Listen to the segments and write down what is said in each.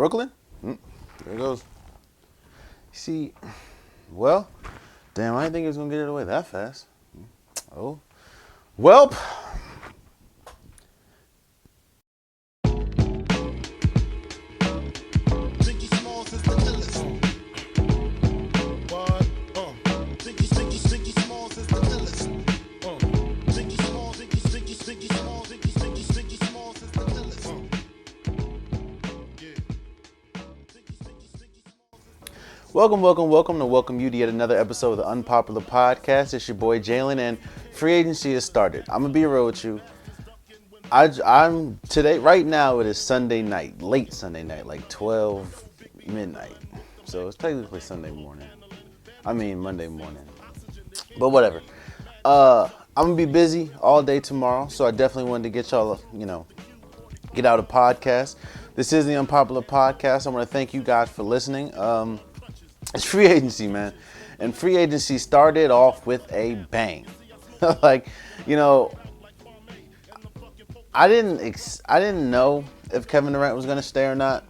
Brooklyn? There it goes. See, well, damn, I didn't think he was going to get it away that fast. Oh. Well. Welcome to welcome you to yet another episode of the Unpopular Podcast. It's your boy Jalen, and free agency has started. I'm gonna be real with you. I'm today. Right now, it is Sunday night, late Sunday night, like 12 midnight. So it's technically Sunday morning. I mean Monday morning, but whatever. I'm gonna be busy all day tomorrow, so I definitely wanted to get y'all, get out a podcast. This is the Unpopular Podcast. I want to thank you guys for listening. It's free agency, man. And free agency started off with a bang. I didn't know if Kevin Durant was going to stay or not.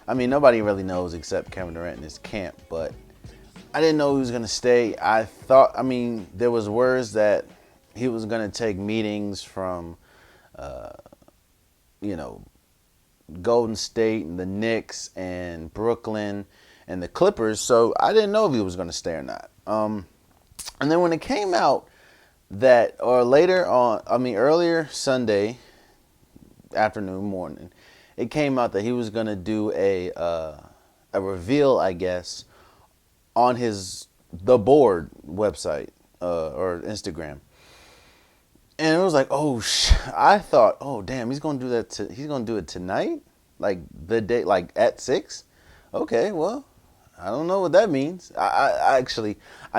I mean, nobody really knows except Kevin Durant and his camp, but I didn't know he was going to stay. There was words that he was going to take meetings from, Golden State and the Knicks and Brooklyn and the Clippers, so I didn't know if he was going to stay or not. And then when it came out earlier Sunday afternoon, morning, it came out that he was going to do a reveal, I guess, on the board website or Instagram. And it was like, I thought, damn, he's going to do that. He's going to do it tonight, like the day, like at 6. Okay, well, I don't know what that means. I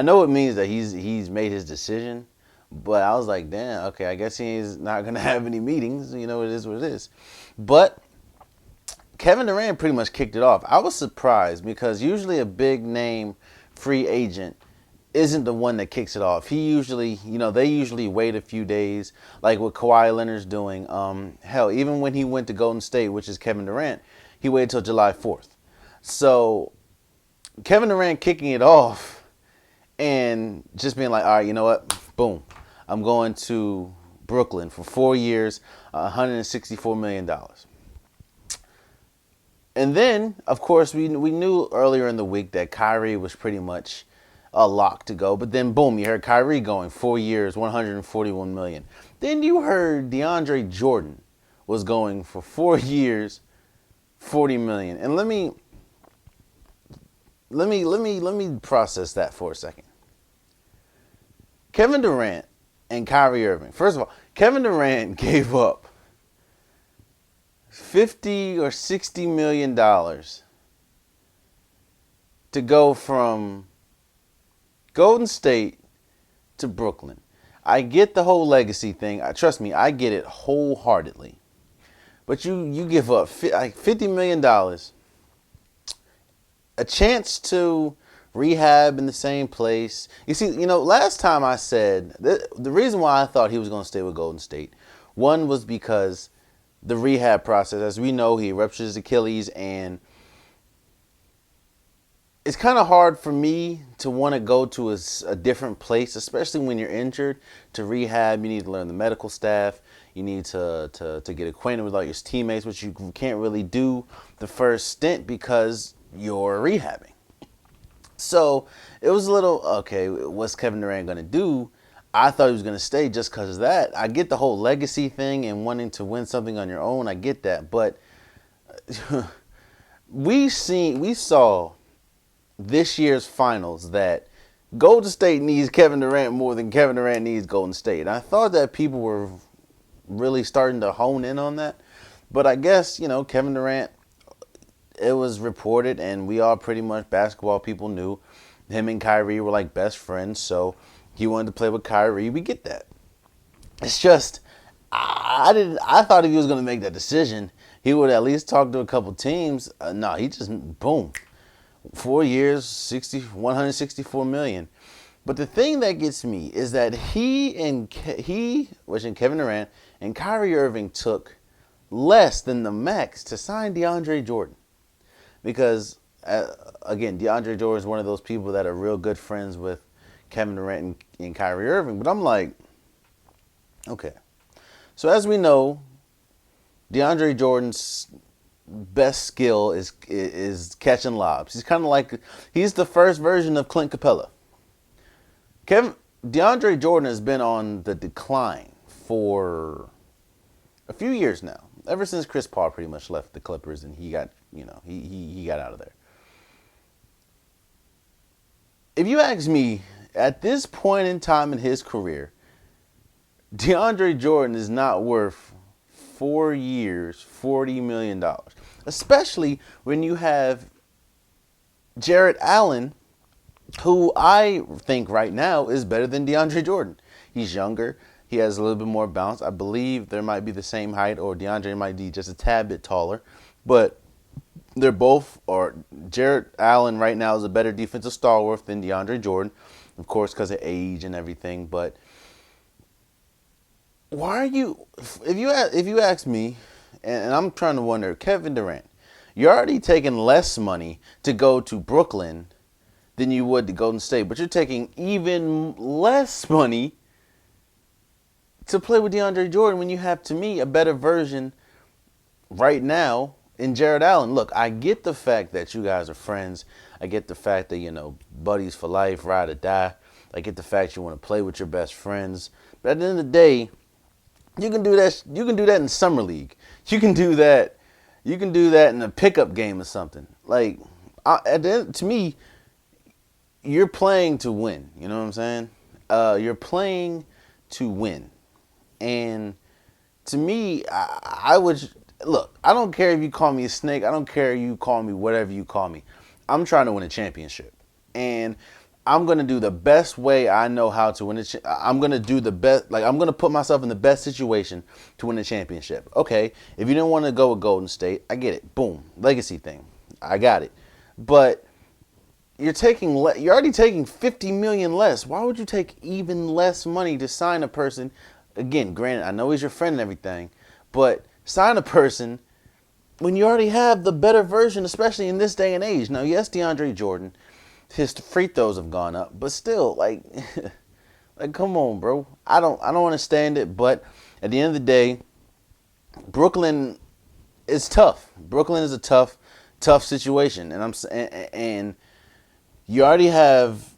know it means that he's made his decision, but I was like, damn, okay, I guess he's not going to have any meetings. You know, it is what it is. But Kevin Durant pretty much kicked it off. I was surprised because usually a big name free agent isn't the one that kicks it off. They usually wait a few days, like what Kawhi Leonard's doing. Hell, even when he went to Golden State, which is Kevin Durant, he waited till July 4th. So Kevin Durant kicking it off and just being like, all right, you know what? Boom. I'm going to Brooklyn for 4 years, $164 million. And then, of course, we knew earlier in the week that Kyrie was pretty much a lock to go. But then, boom, you heard Kyrie going 4 years, $141 million. Then you heard DeAndre Jordan was going for 4 years, $40 million. And let me process that for a second. Kevin Durant and Kyrie Irving. First of all, Kevin Durant gave up $50 or $60 million to go from Golden State to Brooklyn. I get the whole legacy thing. Trust me, I get it wholeheartedly. But you give up $50 million, a chance to rehab in the same place. You see, last time I said, the reason why I thought he was going to stay with Golden State, one was because the rehab process, as we know, he ruptured his Achilles, and it's kind of hard for me to want to go to a different place, especially when you're injured. To rehab, you need to learn the medical staff. You need to get acquainted with all your teammates, which you can't really do the first stint because you're rehabbing. So it was a little, okay, what's Kevin Durant going to do? I thought he was going to stay just because of that. I get the whole legacy thing and wanting to win something on your own. I get that. But we saw this year's finals that Golden State needs Kevin Durant more than Kevin Durant needs Golden State. And I thought that people were really starting to hone in on that. But I guess, Kevin Durant, it was reported, and we all pretty much basketball people knew him and Kyrie were like best friends. So he wanted to play with Kyrie. We get that. It's just, I thought if he was going to make that decision, he would at least talk to a couple teams. No, he just, boom. 4 years, $164 million. But the thing that gets me is that which in Kevin Durant and Kyrie Irving took less than the max to sign DeAndre Jordan. because again, DeAndre Jordan is one of those people that are real good friends with Kevin Durant and Kyrie Irving. But I'm like, okay. So as we know, DeAndre Jordan's best skill is catching lobs. He's kind of like he's the first version of Clint Capella. DeAndre Jordan has been on the decline for a few years now. Ever since Chris Paul pretty much left the Clippers and he got, he got out of there. If you ask me, at this point in time in his career, DeAndre Jordan is not worth 4 years, $40 million. Especially when you have Jarrett Allen, who I think right now is better than DeAndre Jordan. He's younger. He has a little bit more bounce. I believe there might be the same height, or DeAndre might be just a tad bit taller. But they're both, or Jarrett Allen right now is a better defensive stalwart than DeAndre Jordan, of course, because of age and everything. But why are you, if you ask me, and I'm trying to wonder, Kevin Durant, you're already taking less money to go to Brooklyn than you would to Golden State, but you're taking even less money to play with DeAndre Jordan when you have, to me, a better version right now in Jarrett Allen. Look, I get the fact that you guys are friends. I get the fact that, buddies for life, ride or die. I get the fact you want to play with your best friends. But at the end of the day, you can do that. You can do that in summer league. You can do that. You can do that in a pickup game or something. Like, to me, you're playing to win. You know what I'm saying? You're playing to win. And to me, I would look. I don't care if you call me a snake. I don't care if you call me whatever you call me. I'm trying to win a championship, and I'm gonna do the best way I know how to win it. I'm gonna do the best. Like, I'm gonna put myself in the best situation to win a championship. Okay, if you didn't want to go with Golden State, I get it. Boom, legacy thing. I got it. But you're already taking $50 million less. Why would you take even less money to sign a person? Again, granted, I know he's your friend and everything, but sign a person when you already have the better version, especially in this day and age. Now, yes, DeAndre Jordan, his free throws have gone up, but still, like, come on, bro. I don't understand it, but at the end of the day, Brooklyn is tough. Brooklyn is a tough situation, and you already have.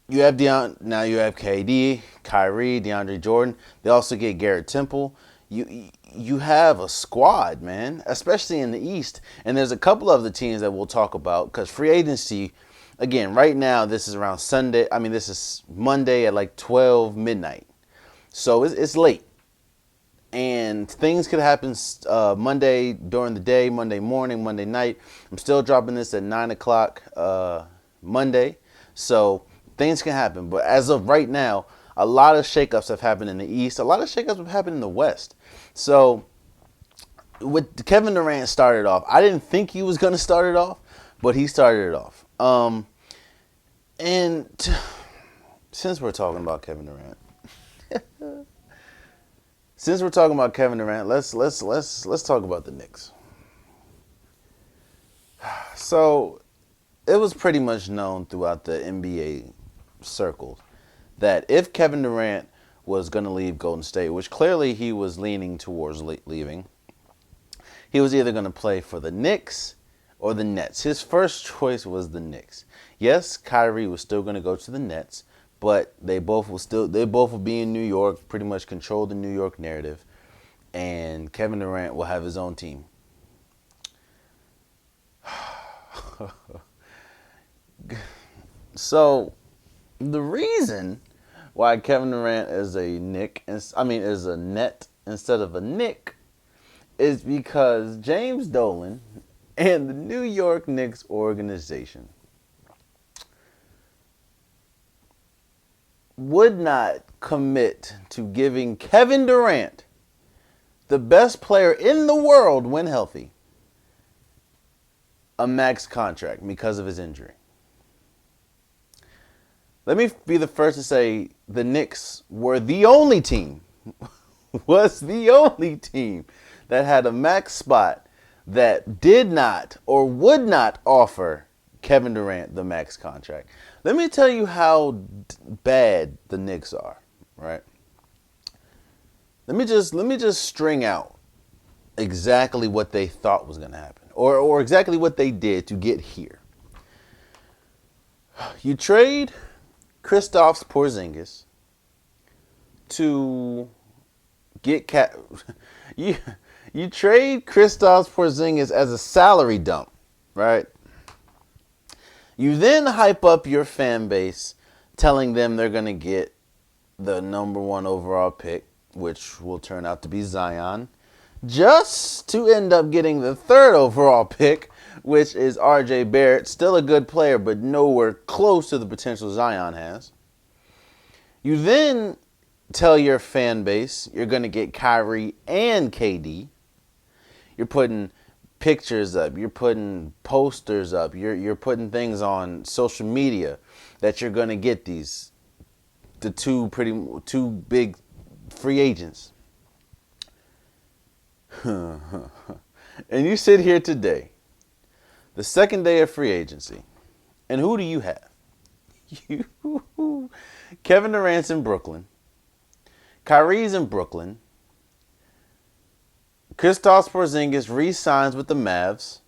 You have now you have KD, Kyrie, DeAndre Jordan. They also get Garrett Temple. You have a squad, man, especially in the East. And there's a couple of the teams that we'll talk about because free agency, again, right now, this is around Sunday. I mean, this is Monday at like 12 midnight. So it's late. And things could happen Monday during the day, Monday morning, Monday night. I'm still dropping this at 9 o'clock Monday. So things can happen, but as of right now, a lot of shakeups have happened in the East. A lot of shakeups have happened in the West. So, with Kevin Durant started off, I didn't think he was going to start it off, but he started it off. Since we're talking about Kevin Durant, let's talk about the Knicks. So, it was pretty much known throughout the NBA circles that if Kevin Durant was going to leave Golden State, which clearly he was leaning towards leaving, he was either going to play for the Knicks or the Nets. His first choice was the Knicks. Yes, Kyrie was still going to go to the Nets, but they both will be in New York, pretty much control the New York narrative, and Kevin Durant will have his own team. So, the reason why Kevin Durant is a Net instead of a Knick is because James Dolan and the New York Knicks organization would not commit to giving Kevin Durant, the best player in the world when healthy, a max contract because of his injury. Let me be the first to say the Knicks were the only team, that had a max spot that did not or would not offer Kevin Durant the max contract. Let me tell you how bad the Knicks are, right? Let me just string out exactly what they thought was going to happen, or exactly what they did to get here. You trade Kristaps Porzingis to get you trade Kristaps Porzingis as a salary dump, right? You then hype up your fan base, telling them they're going to get the number 1 overall pick, which will turn out to be Zion, just to end up getting the 3rd overall pick, which is RJ Barrett. Still a good player, but nowhere close to the potential Zion has. You then tell your fan base you're going to get Kyrie and KD. You're putting pictures up, you're putting posters up, you're putting things on social media that you're going to get the two big free agents. And you sit here today, the second day of free agency, and who do you have? Kevin Durant's in Brooklyn. Kyrie's in Brooklyn. Kristaps Porzingis re-signs with the Mavs.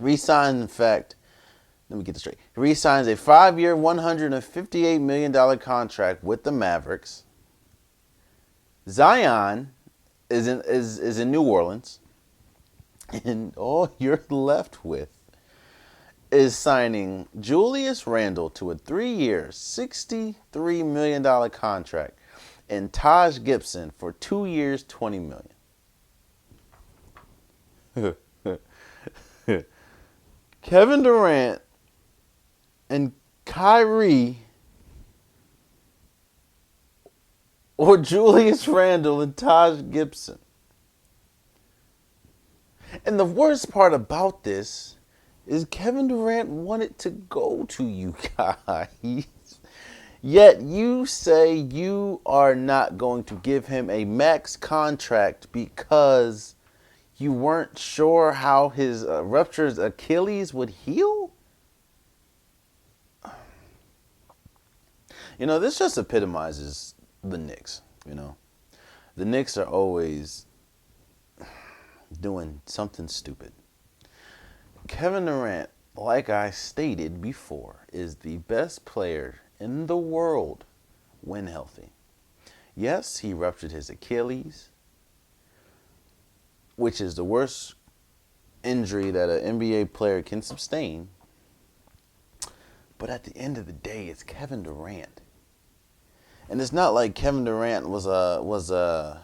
In fact, let me get this straight. He re-signs a 5-year, $158 million contract with the Mavericks. Zion is in New Orleans. And all you're left with is signing Julius Randle to a 3-year, $63 million contract and Taj Gibson for 2 years, $20 million. Kevin Durant and Kyrie or Julius Randle and Taj Gibson. And the worst part about this is Kevin Durant wanted to go to you guys. Yet you say you are not going to give him a max contract because you weren't sure how his ruptured Achilles would heal? You know, this just epitomizes the Knicks, you know. The Knicks are always doing something stupid. Kevin Durant, like I stated before, is the best player in the world when healthy. Yes, he ruptured his Achilles, which is the worst injury that an NBA player can sustain. But at the end of the day, it's Kevin Durant. And it's not like Kevin Durant was a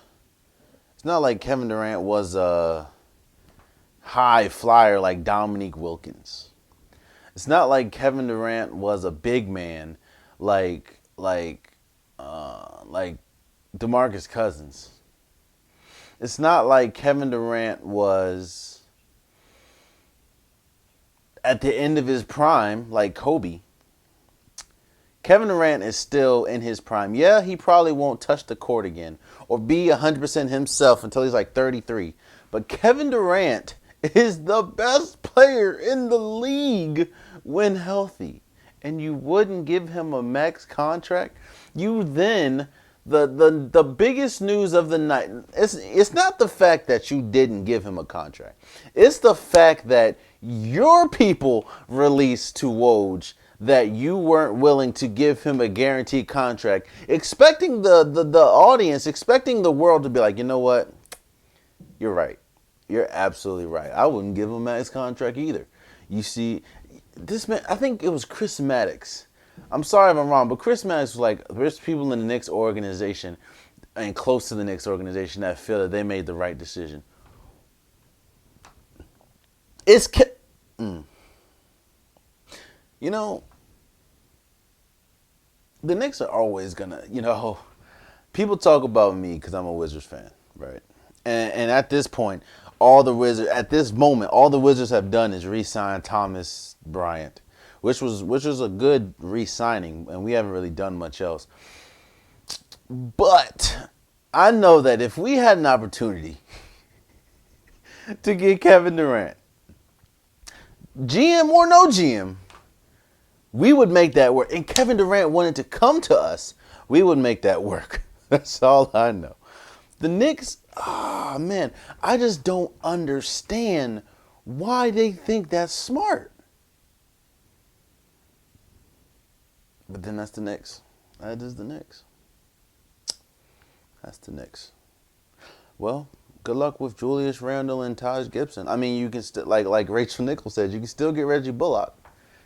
high flyer like Dominique Wilkins. It's not like Kevin Durant was a big man like DeMarcus Cousins. It's not like Kevin Durant was at the end of his prime like Kobe. Kevin Durant is still in his prime. Yeah, he probably won't touch the court again or be 100% himself until he's like 33. But Kevin Durant is the best player in the league when healthy. And you wouldn't give him a max contract? You then, the biggest news of the night, it's not the fact that you didn't give him a contract. It's the fact that your people released to Woj that you weren't willing to give him a guaranteed contract, expecting the audience, expecting the world to be like, you know what? You're right. You're absolutely right. I wouldn't give him a max contract either. You see, this man, I think it was Chris Maddox. I'm sorry if I'm wrong, but Chris Maddox was like, there's people in the Knicks organization and close to the Knicks organization that feel that they made the right decision. You know, the Knicks are always gonna, people talk about me because I'm a Wizards fan, right? And at this point, all the Wizards have done is re-sign Thomas Bryant, which was a good re-signing, and we haven't really done much else. But I know that if we had an opportunity to get Kevin Durant. GM or no GM, we would make that work. And Kevin Durant wanted to come to us, we would make that work. That's all I know. The Knicks, man, I just don't understand why they think that's smart. But then that's the Knicks. That is the Knicks. That's the Knicks. Well, good luck with Julius Randle and Taj Gibson. I mean, you can still, like Rachel Nichols said, you can still get Reggie Bullock.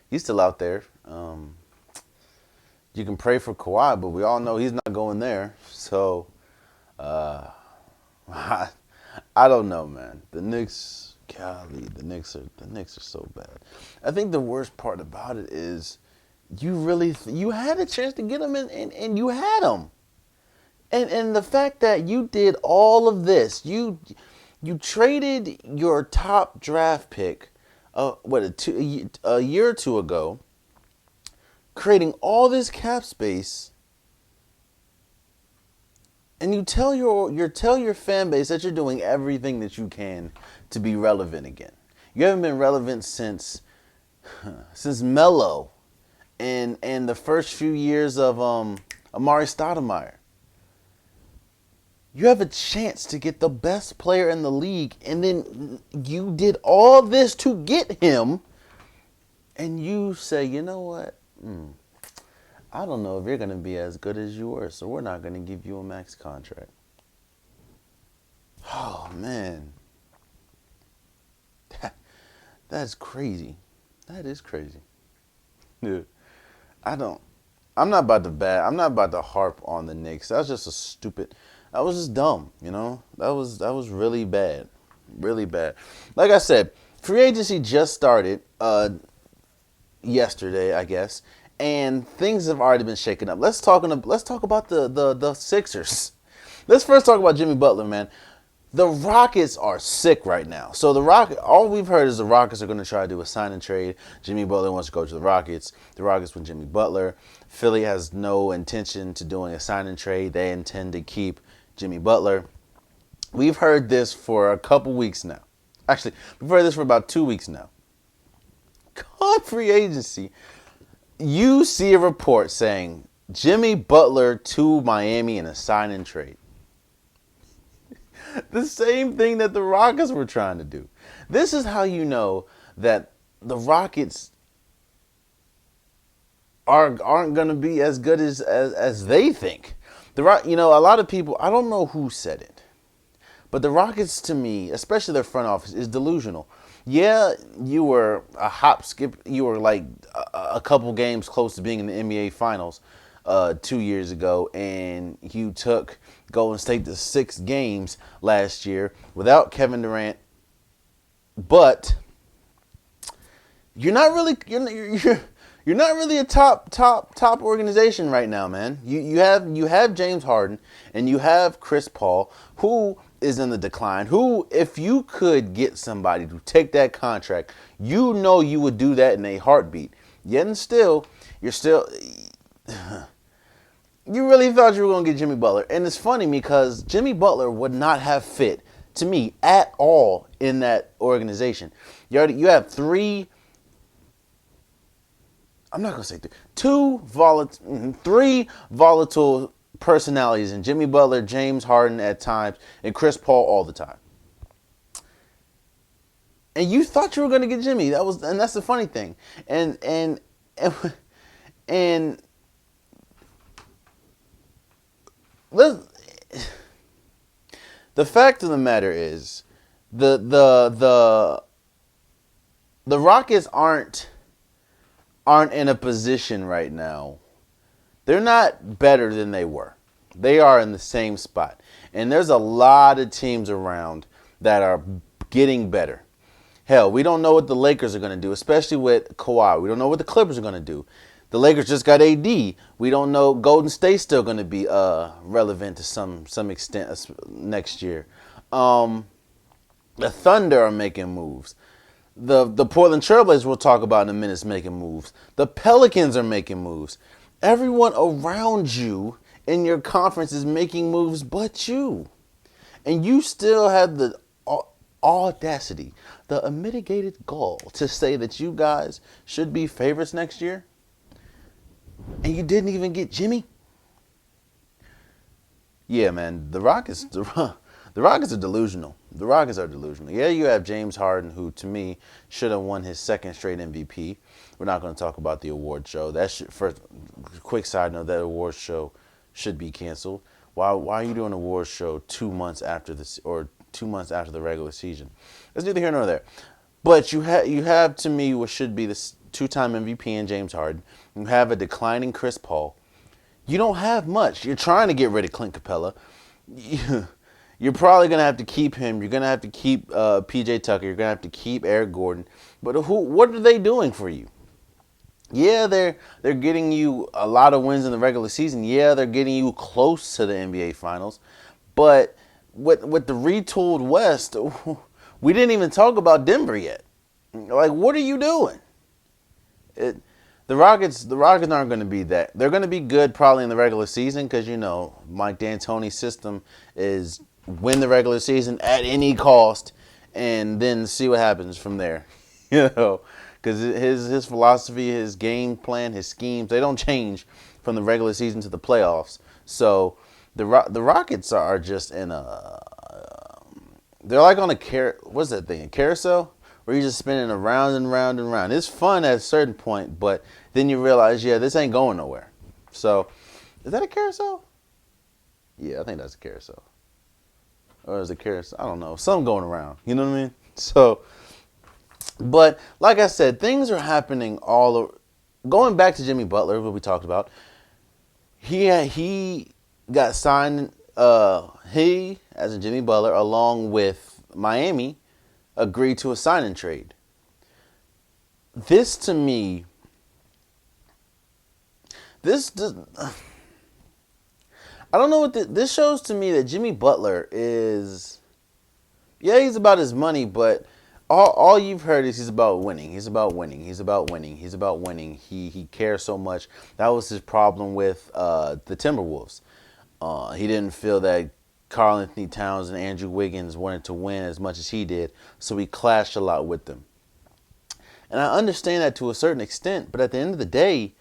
He's still out there. You can pray for Kawhi, but we all know he's not going there. So, I don't know, man. The Knicks, golly, the Knicks are so bad. I think the worst part about it is you had a chance to get them and you had them. And the fact that you did all of this, you traded your top draft pick, a year or two ago, creating all this cap space, and you tell your fan base that you're doing everything that you can to be relevant again. You haven't been relevant since Melo, and the first few years of Amari Stoudemire. You have a chance to get the best player in the league, and then you did all this to get him, and you say, you know what? I don't know if you're going to be as good as you were, so we're not going to give you a max contract. Oh, man. That's crazy. That is crazy. Dude, I'm not about to harp on the Knicks. That was just dumb, you know? That was really bad. Really bad. Like I said, free agency just started yesterday, I guess, and things have already been shaken up. Let's talk about the Sixers. Let's first talk about Jimmy Butler, man. The Rockets are sick right now. So all we've heard is the Rockets are going to try to do a sign and trade. Jimmy Butler wants to go to the Rockets. The Rockets want Jimmy Butler. Philly has no intention to doing a sign and trade. They intend to keep Jimmy Butler. We've heard this for a couple weeks now. Actually, we've heard this for about 2 weeks now. Come free agency, you see a report saying Jimmy Butler to Miami in a sign and trade. The same thing that the Rockets were trying to do. This is how you know that the Rockets aren't going to be as good as they think. A lot of people, I don't know who said it, but the Rockets, to me, especially their front office, is delusional. Yeah, you were a hop, skip. You were like a couple games close to being in the NBA Finals 2 years ago, and you took Golden State to 6 games last year without Kevin Durant. But you're not really a top organization right now, man. You have James Harden and you have Chris Paul, who is in the decline. Who, if you could get somebody to take that contract, you know you would do that in a heartbeat. Yet and still, you really thought you were going to get Jimmy Butler. And it's funny because Jimmy Butler would not have fit, to me, at all in that organization. You have three, I'm not going to say three volatile personalities in Jimmy Butler, James Harden at times, and Chris Paul all the time. And you thought you were going to get Jimmy. And that's the funny thing. And the fact of the matter is the Rockets aren't in a position right now. They're not better than they were. They are in the same spot. And there's a lot of teams around that are getting better. Hell, we don't know what the Lakers are going to do, especially with Kawhi. We don't know what the Clippers are going to do. The Lakers just got AD. We don't know. Golden State's still going to be relevant to some extent next year. The Thunder are making moves. The Portland Trailblazers we'll talk about in a minute is making moves. The Pelicans are making moves. Everyone around you in your conference is making moves but you. And you still have audacity, the unmitigated gall to say that you guys should be favorites next year, and you didn't even get Jimmy? Yeah, man, the Rockets are delusional. The Rockets are delusional. Yeah, you have James Harden, who to me should have won his second straight MVP. We're not going to talk about the award show. First, quick side note: that award show should be canceled. Why are you doing an award show 2 months after this, or 2 months after the regular season? It's neither here nor there. But you have to me what should be this two-time MVP in James Harden. You have a declining Chris Paul. You don't have much. You're trying to get rid of Clint Capella. You're probably going to have to keep him. You're going to have to keep P.J. Tucker. You're going to have to keep Eric Gordon. But what are they doing for you? Yeah, they're getting you a lot of wins in the regular season. Yeah, they're getting you close to the NBA Finals. But with the retooled West, we didn't even talk about Denver yet. Like, what are you doing? The Rockets aren't going to be that. They're going to be good probably in the regular season because, Mike D'Antoni's system is win the regular season at any cost and then see what happens from there. Because his philosophy, his game plan, his schemes, they don't change from the regular season to the playoffs. So the Rockets are just in they're like on what's that thing, a carousel? Where you're just spinning around and round and round. It's fun at a certain point, but then you realize, this ain't going nowhere. So, is that a carousel? Yeah, I think that's a carousel. Or is it a carousel? I don't know. Something going around. You know what I mean? So, but like I said, things are happening all over. Going back to Jimmy Butler, what we talked about, he got signed. He, as in Jimmy Butler, along with Miami, agreed to a sign and trade. This to me, I don't know what this shows to me that Jimmy Butler is. Yeah, he's about his money, but all you've heard is he's about winning. He's about winning. He's about winning. He's about winning. He cares so much. That was his problem with the Timberwolves. He didn't feel that Karl Anthony Towns and Andrew Wiggins wanted to win as much as he did, so he clashed a lot with them. And I understand that to a certain extent, but at the end of the day,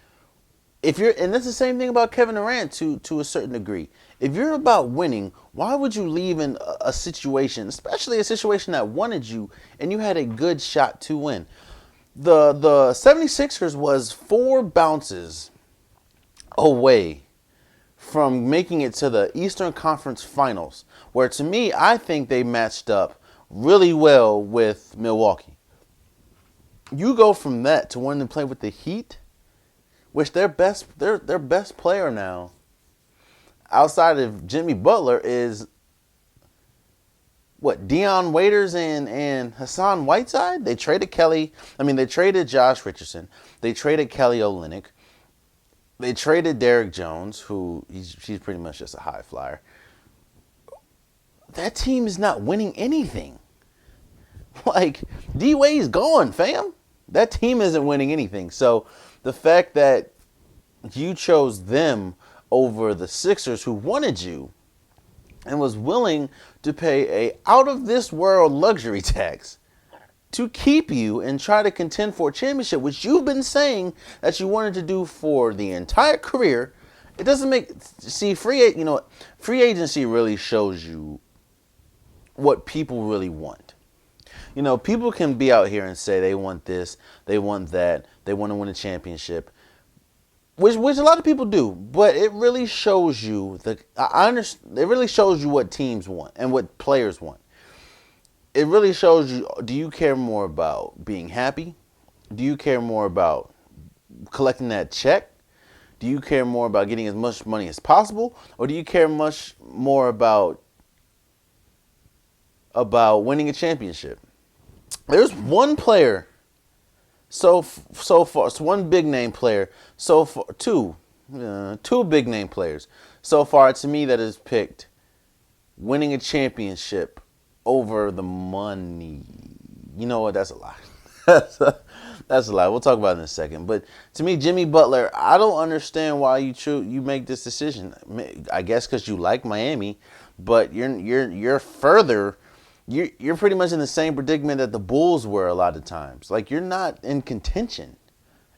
and that's the same thing about Kevin Durant to a certain degree. If you're about winning, why would you leave in a situation, especially a situation that wanted you, and you had a good shot to win? The 76ers was 4 bounces away from making it to the Eastern Conference Finals, where to me, I think they matched up really well with Milwaukee. You go from that to wanting to play with the Heat, which their best player now, outside of Jimmy Butler, is Dion Waiters and Hassan Whiteside. They traded Josh Richardson. They traded Kelly Olynyk. They traded Derrick Jones, who she's pretty much just a high flyer. That team is not winning anything. Like, D-Wade's gone, fam. That team isn't winning anything. So the fact that you chose them over the Sixers, who wanted you and was willing to pay a out-of-this-world luxury tax to keep you and try to contend for a championship, which you've been saying that you wanted to do for the entire career, it doesn't free agency really shows you what people really want. People can be out here and say they want this, they want that, they want to win a championship, which a lot of people do, but it really shows you it really shows you what teams want and what players want. It really shows you, do you care more about being happy? Do you care more about collecting that check? Do you care more about getting as much money as possible? Or do you care much more about winning a championship? There's one player so far, it's one big name player so far, two big name players so far to me that has picked winning a championship over the money. You know what? That's a lie. That's a lie. We'll talk about it in a second. But to me, Jimmy Butler, I don't understand why you make this decision. I guess because you like Miami, but you're you're pretty much in the same predicament that the Bulls were a lot of times. Like, you're not in contention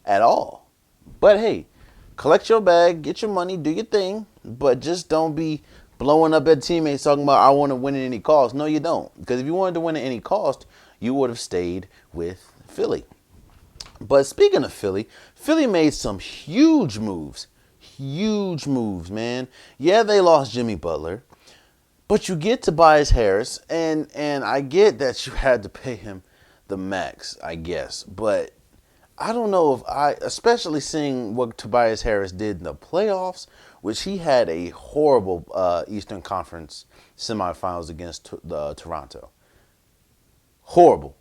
at all. But hey, collect your bag, get your money, do your thing, but just don't be blowing up at teammates talking about I want to win at any cost. No, you don't. Because if you wanted to win at any cost, you would have stayed with Philly. But speaking of Philly, Philly made some huge moves. Huge moves, man. Yeah, they lost Jimmy Butler. But you get Tobias Harris, and I get that you had to pay him the max, I guess. But I don't know if especially seeing what Tobias Harris did in the playoffs, which he had a horrible Eastern Conference semifinals against Toronto. Horrible.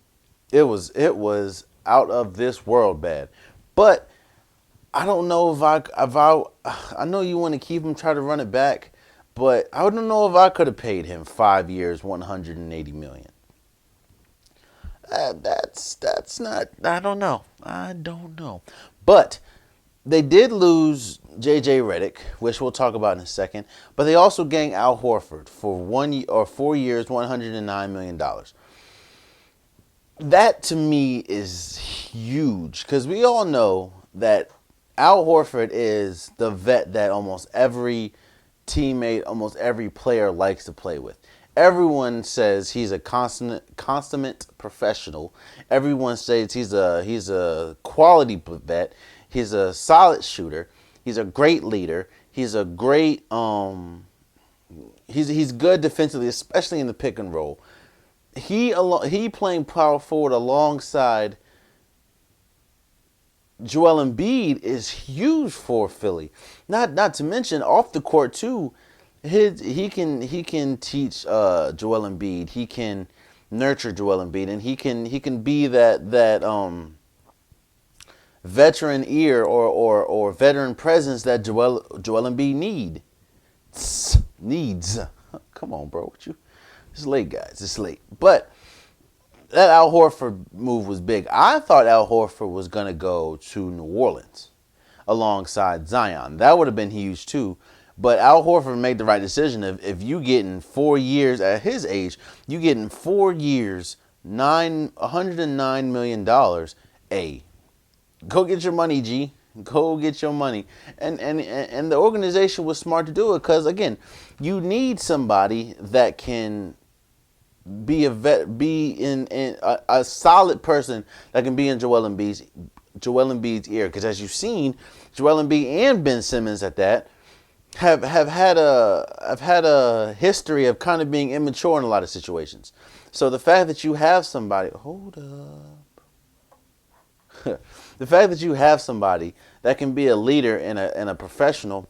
It was out of this world bad. But I don't know I know you want to keep him, try to run it back, but I don't know if I could have paid him 5 years, $180 million. That's not. I don't know. But they did lose J.J. Redick, which we'll talk about in a second. But they also gained Al Horford for 4 years, $109 million. That to me is huge because we all know that Al Horford is the vet that almost every teammate, almost every player likes to play with. Everyone says he's a consummate professional. Everyone says he's a quality vet. He's a solid shooter. He's a great leader. He's a great he's good defensively, especially in the pick and roll. He playing power forward alongside Joel Embiid is huge for Philly. Not to mention off the court too. He can teach Joel Embiid. He can nurture Joel Embiid, and he can be that veteran ear or veteran presence that Joel Embiid needs. Come on, bro. What you? It's late, guys. It's late. But that Al Horford move was big. I thought Al Horford was going to go to New Orleans alongside Zion. That would have been huge too. But Al Horford made the right decision. If you getting 4 years at his age, you getting 4 years, $109 million. Hey, go get your money, G. Go get your money. And the organization was smart to do it because, again, you need somebody that can be a vet, be in a solid person that can be in Joel Embiid's ear. Because as you've seen, Joel Embiid and Ben Simmons at that have had a history of kind of being immature in a lot of situations. So the fact that you have somebody, hold up, the fact that you have somebody that can be a leader and a professional,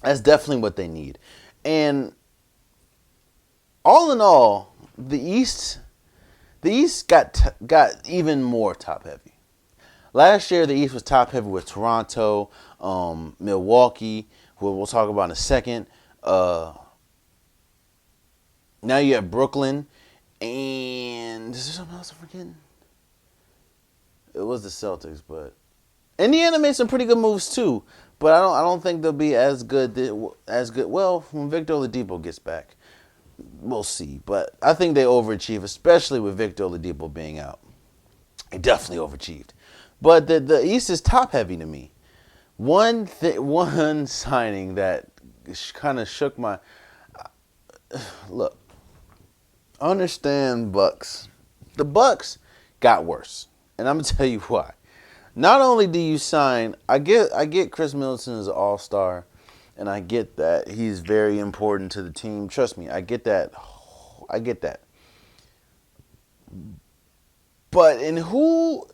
that's definitely what they need. And all in all, the East got even more top heavy. Last year, the East was top heavy with Toronto, Milwaukee, who we'll talk about in a second. Now you have Brooklyn, and is there something else I'm forgetting? It was the Celtics, but Indiana made some pretty good moves too. But I don't think they'll be as good. Well, when Victor Oladipo gets back, we'll see. But I think they overachieve, especially with Victor Oladipo being out. They definitely overachieved. But the East is top heavy to me. One signing that kind of shook my look. Understand Bucks. The Bucks got worse, and I'm gonna tell you why. Not only do you sign, I get Chris Middleton as an all-star, and I get that he's very important to the team. Trust me, I get that. But in who,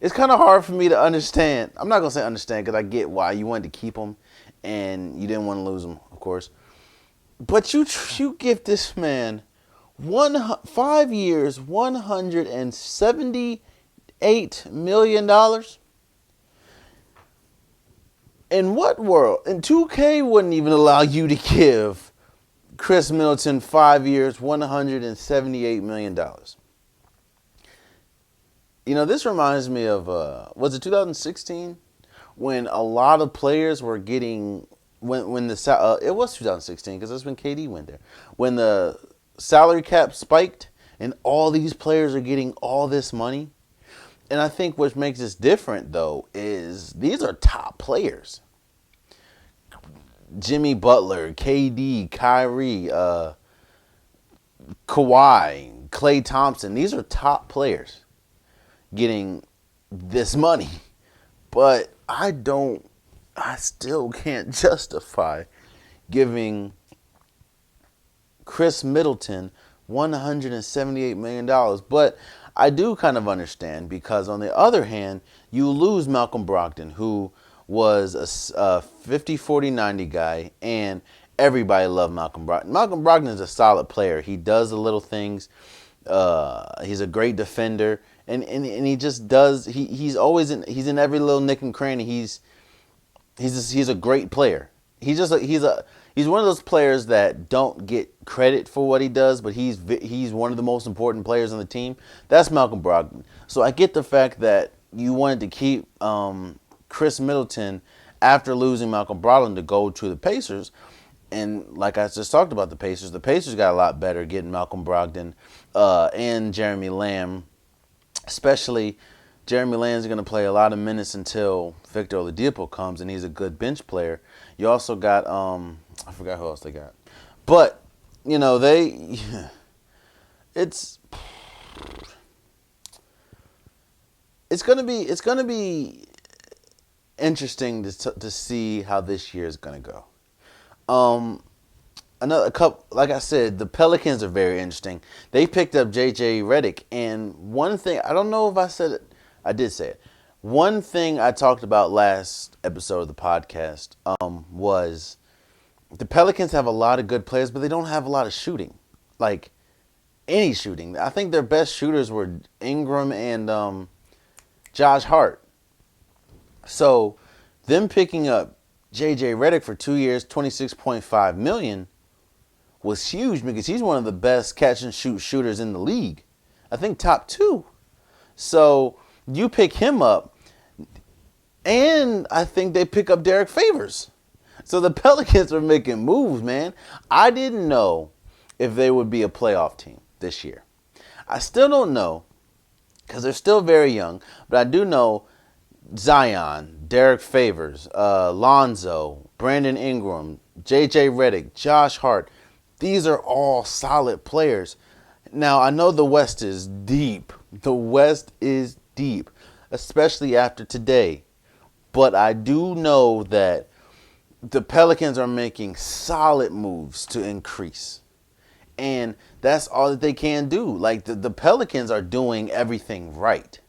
it's kind of hard for me to understand. I'm not gonna say understand because I get why you wanted to keep him, and you didn't want to lose him, of course. But you give this man 5 years, $178 million. In what world? And 2K wouldn't even allow you to give Chris Middleton 5 years, $178 million. This reminds me of, was it 2016? When a lot of players were getting when the it was 2016 because that's when KD went there. When the salary cap spiked and all these players are getting all this money, and I think what makes this different though is these are top players. Jimmy Butler, KD, Kyrie, Kawhi, Klay Thompson. These are top players getting this money. But I still can't justify giving Chris Middleton $178 million. But I do kind of understand because, on the other hand, you lose Malcolm Brogdon, who was a 50, 40, 90 guy, and everybody loved Malcolm Brogdon. Malcolm Brogdon is a solid player. He does the little things. He's a great defender, and he just does. He's always in every little nick and cranny. He's a great player. He's one of those players that don't get credit for what he does, but he's one of the most important players on the team. That's Malcolm Brogdon. So I get the fact that you wanted to keep Chris Middleton after losing Malcolm Brogdon to go to the Pacers. And like I just talked about the Pacers got a lot better getting Malcolm Brogdon and Jeremy Lamb. Especially Jeremy Lamb's going to play a lot of minutes until Victor Oladipo comes, and he's a good bench player. You also got I forgot who else they got, but it's gonna be interesting to see how this year is gonna go. Another couple, like I said, the Pelicans are very interesting. They picked up J.J. Redick, and one thing, I don't know if I said it, I did say it. One thing I talked about last episode of the podcast was the Pelicans have a lot of good players, but they don't have a lot of shooting, like any shooting. I think their best shooters were Ingram and Josh Hart. So them picking up J.J. Redick for 2 years, $26.5 million was huge because he's one of the best catch and shoot shooters in the league. I think top 2. So you pick him up, and I think they pick up Derek Favors. So the Pelicans are making moves, man. I didn't know if they would be a playoff team this year. I still don't know because they're still very young, but I do know Zion, Derek Favors, Lonzo, Brandon Ingram, J.J. Redick, Josh Hart. These are all solid players. Now, I know the West is deep. The West is deep, especially after today. But I do know that the Pelicans are making solid moves to increase. And that's all that they can do. Like, the Pelicans are doing everything right.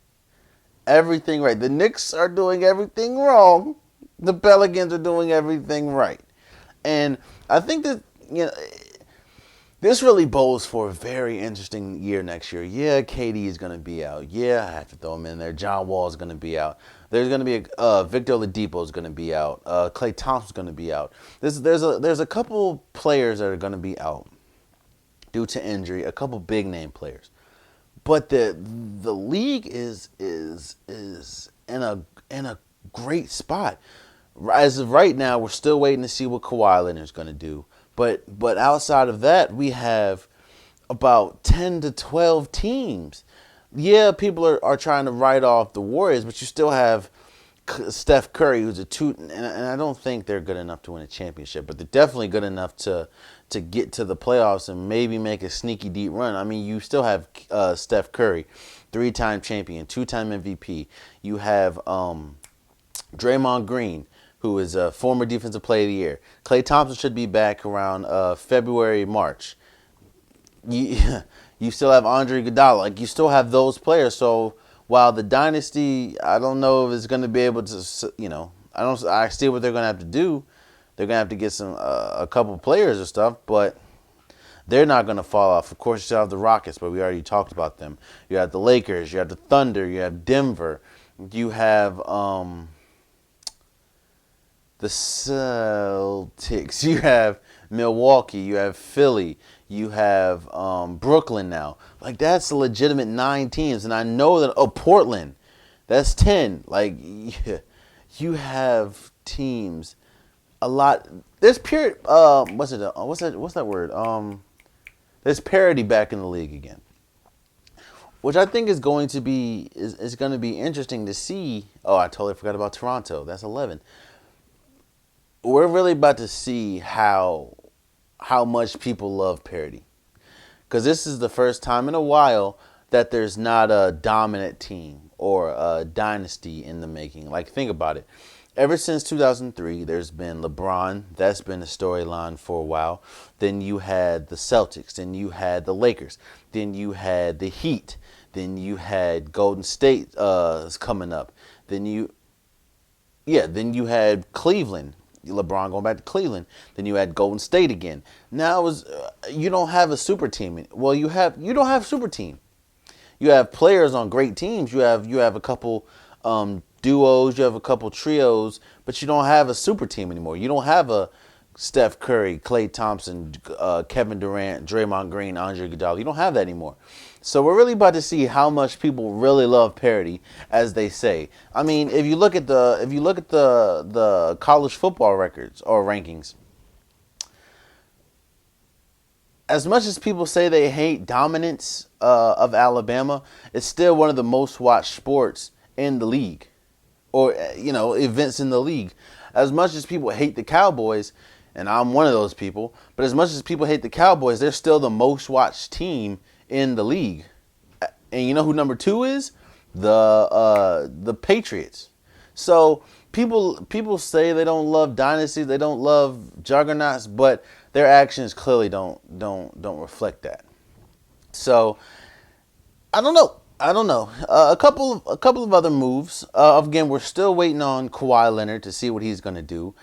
Everything right. The Knicks are doing everything wrong. The Pelicans are doing everything right. And I think that, this really bodes for a very interesting year next year. Yeah, KD is going to be out. Yeah, I have to throw him in there. John Wall is going to be out. There's going to be Victor Oladipo is going to be out. Klay Thompson is going to be out. There's a couple players that are going to be out due to injury. A couple big name players, but the league is in a great spot. As of right now, we're still waiting to see what Kawhi Leonard is going to do. But outside of that, we have about 10 to 12 teams. Yeah, people are trying to write off the Warriors, but you still have Steph Curry, who's a two, and I don't think they're good enough to win a championship, but they're definitely good enough to get to the playoffs and maybe make a sneaky deep run. I mean, you still have Steph Curry, 3-time champion, 2-time MVP. You have Draymond Green, who is a former Defensive Player of the Year. Klay Thompson should be back around February, March. You still have Andre Iguodala. Like, you still have those players. So while the dynasty, I don't know if it's going to be able to, I see what they're going to have to do. They're going to have to get a couple players or stuff, but they're not going to fall off. Of course, you still have the Rockets, but we already talked about them. You have the Lakers. You have the Thunder. You have Denver. You have the Celtics, you have Milwaukee, you have Philly, you have Brooklyn now. Like, that's a legitimate 9 teams. And I know that, Portland, that's 10. Like, you have teams a lot. There's pure. What's it? What's that word? There's parity back in the league again, which I think is going to be interesting to see. Oh, I totally forgot about Toronto. That's 11. We're really about to see how much people love parity, because this is the first time in a while that there's not a dominant team or a dynasty in the making. Like, think about it. Ever since 2003, there's been LeBron. That's been the storyline for a while. Then you had the Celtics. Then you had the Lakers. Then you had the Heat. Then you had Golden State coming up. Then you had Cleveland. LeBron going back to Cleveland. Then you had Golden State again. Now you don't have a super team. Well, you don't have super team. You have players on great teams. You have a couple duos. You have a couple trios, but you don't have a super team anymore. You don't have a Steph Curry, Klay Thompson, Kevin Durant, Draymond Green, Andre Iguodala. You don't have that anymore. So we're really about to see how much people really love parity, as they say. I mean, if you look at the college football records or rankings, as much as people say they hate dominance of Alabama, it's still one of the most watched sports in the league, or events in the league. As much as people hate the Cowboys, and I'm one of those people, but as much as people hate the Cowboys, they're still the most watched team in the league. And you know who number 2 is? The Patriots. So people say they don't love dynasties, they don't love juggernauts, but their actions clearly don't reflect that. So I don't know. A couple of other moves. Again, we're still waiting on Kawhi Leonard to see what he's going to do.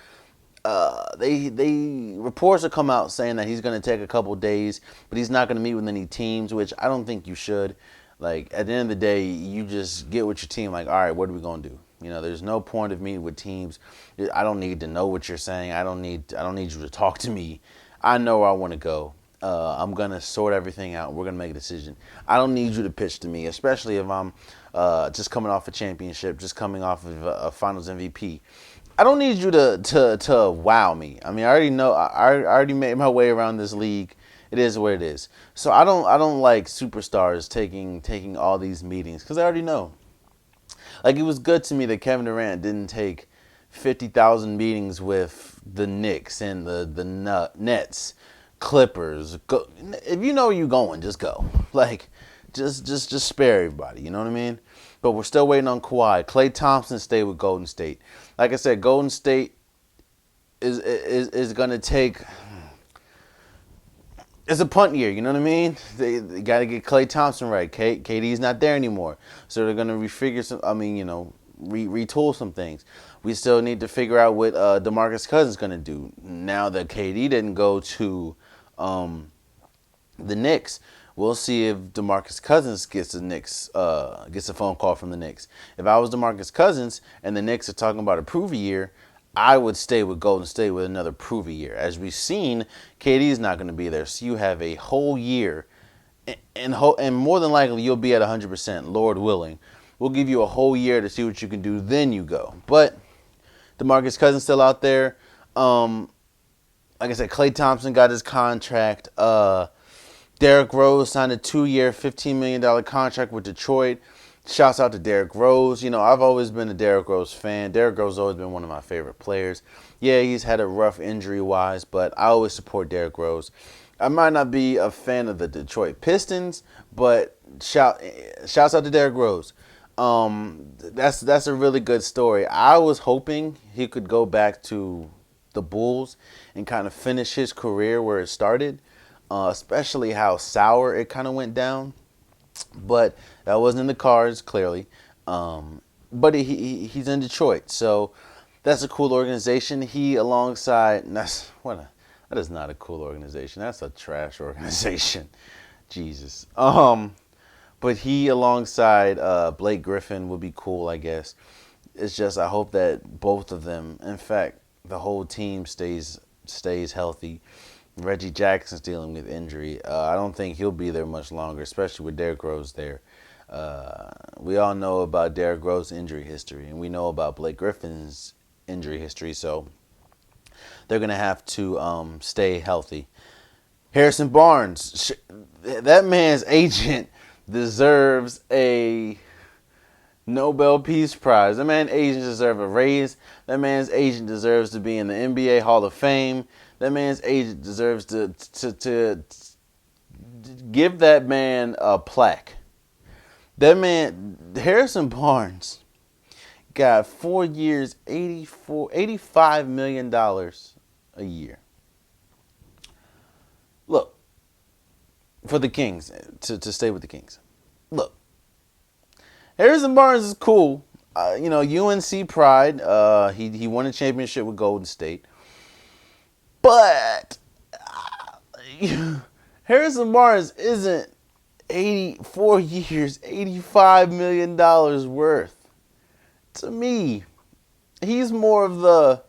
They reports have come out saying that he's going to take a couple days, but he's not going to meet with any teams, which I don't think you should. Like, at the end of the day, you just get with your team. Like, all right, what are we going to do? There's no point of meeting with teams. I don't need to know what you're saying. I don't need you to talk to me. I know where I want to go. I'm going to sort everything out. We're going to make a decision. I don't need you to pitch to me, especially if I'm just coming off a championship, just coming off of a Finals MVP. I don't need you to wow me. I mean, I already know. I already made my way around this league. It is what it is. So I don't like superstars taking all these meetings, because I already know. Like, it was good to me that Kevin Durant didn't take 50,000 meetings with the Knicks and the Nets, Clippers. Go, if you know where you're going, just go. Like, just spare everybody. You know what I mean? But we're still waiting on Kawhi. Klay Thompson stayed with Golden State. Like I said, Golden State is going to take. It's a punt year, you know what I mean? They got to get Klay Thompson right. KD's not there anymore, so they're going to refigure some. I mean, retool some things. We still need to figure out what DeMarcus Cousins going to do now that KD didn't go to the Knicks. We'll see if DeMarcus Cousins gets a phone call from the Knicks. If I was DeMarcus Cousins and the Knicks are talking about a prove year, I would stay with Golden State with another prove year. As we've seen, KD's not going to be there, so you have a whole year, and more than likely you'll be at 100%, Lord willing. We'll give you a whole year to see what you can do, then you go. But DeMarcus Cousins still out there. Like I said, Klay Thompson got his contract. Derrick Rose signed a 2-year, $15 million contract with Detroit. Shouts out to Derrick Rose. I've always been a Derrick Rose fan. Derrick Rose has always been one of my favorite players. Yeah, he's had a rough injury-wise, but I always support Derrick Rose. I might not be a fan of the Detroit Pistons, but shouts out to Derrick Rose. That's a really good story. I was hoping he could go back to the Bulls and kind of finish his career where it started, especially how sour it kind of went down. But that wasn't in the cards, clearly. But he's in Detroit, so that's a cool organization. He that is not a cool organization. That's a trash organization. Jesus. But he alongside Blake Griffin would be cool, I guess. It's just I hope that both of them, in fact, the whole team stays healthy. Reggie Jackson's dealing with injury. I don't think he'll be there much longer, especially with Derrick Rose there. We all know about Derrick Rose's injury history, and we know about Blake Griffin's injury history. So they're going to have to stay healthy. Harrison Barnes, that man's agent deserves a Nobel Peace Prize. That man's agent deserves a raise. That man's agent deserves to be in the NBA Hall of Fame. That man's agent deserves to give that man a plaque. That man, Harrison Barnes, got 4 years, $85 million a year. Look, for the Kings, to stay with the Kings. Look, Harrison Barnes is cool. UNC pride. He won a championship with Golden State. But Harrison Barnes isn't 84 years, $85 million worth. To me, he's more of the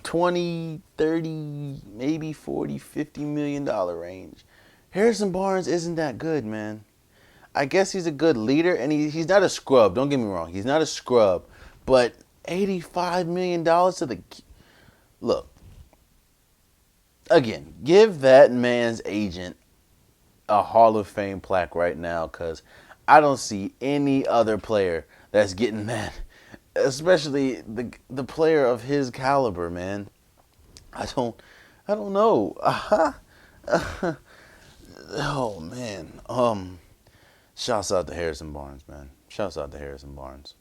20, 30, maybe 40, $50 million range. Harrison Barnes isn't that good, man. I guess he's a good leader, and he's not a scrub. Don't get me wrong. He's not a scrub. But $85 million to the... Look, again, give that man's agent a Hall of Fame plaque right now, because I don't see any other player that's getting that. Especially the player of his caliber, man. I don't know. Oh, man. Shouts out to Harrison Barnes, man. Shouts out to Harrison Barnes.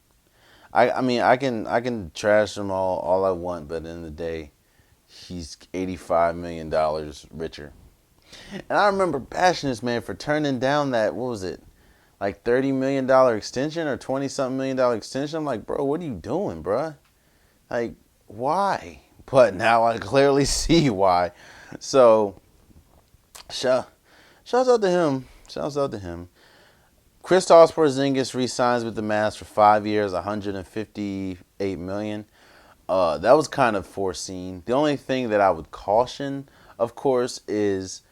I mean, I can trash him all I want, but at the end of the day, he's $85 million richer. And I remember bashing this man for turning down that, what was it, like $30 million extension or 20-something million dollar extension. I'm like, bro, what are you doing, bro? Like, why? But now I clearly see why. So, shouts out to him. Shouts out to him. Kristaps Porzingis re-signs with the Mavs for 5 years, $158 million. That was kind of foreseen. The only thing that I would caution, of course, is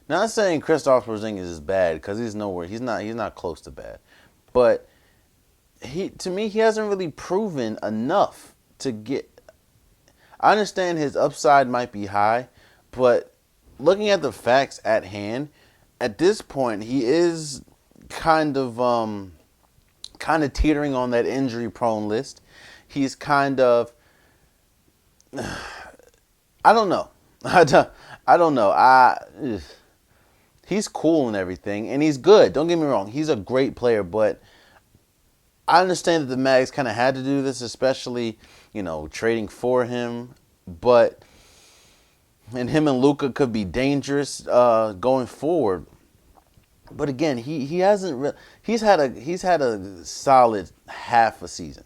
not saying Kristaps Porzingis is bad, because he's nowhere. He's not close to bad, but to me he hasn't really proven enough to get. I understand his upside might be high, but looking at the facts at hand, at this point he is kind of teetering on that injury-prone list. He's kind of, I don't know. I don't know. He's cool and everything, and he's good. Don't get me wrong. He's a great player, but I understand that the Mags kind of had to do this, especially, trading for him. And him and Luka could be dangerous going forward. But again, he hasn't. He's had a solid half a season,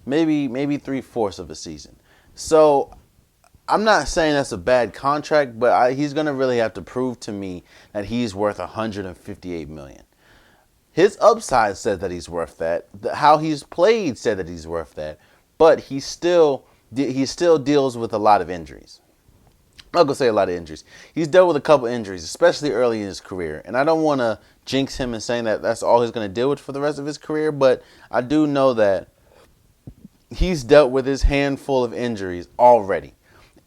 maybe 3/4 of a season. So I'm not saying that's a bad contract, but he's going to really have to prove to me that he's worth $158 million. His upside said that he's worth that. How he's played said that he's worth that. But he still deals with a lot of injuries. I'm not going to say a lot of injuries. He's dealt with a couple injuries, especially early in his career. And I don't want to jinx him in saying that that's all he's going to deal with for the rest of his career, but I do know that he's dealt with his handful of injuries already.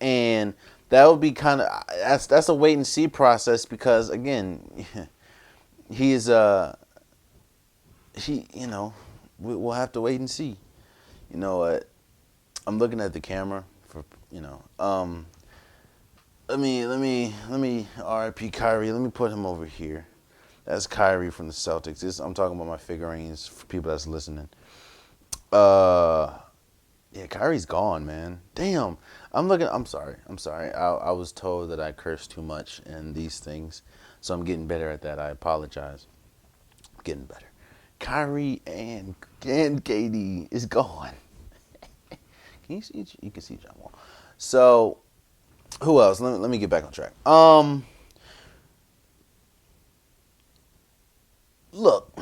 And that would be kind of, that's a wait and see process, because again, we'll have to wait and see. You know what? I'm looking at the camera for, let me RIP Kyrie. Let me put him over here. That's Kyrie from the Celtics. I'm talking about my figurines for people that's listening. Yeah, Kyrie's gone, man. Damn. I'm sorry. I was told that I cursed too much in these things, so I'm getting better at that. I apologize. I'm getting better. Kyrie and KD is gone. Can you see? You can see John Wall. So, who else? Let me get back on track. Look,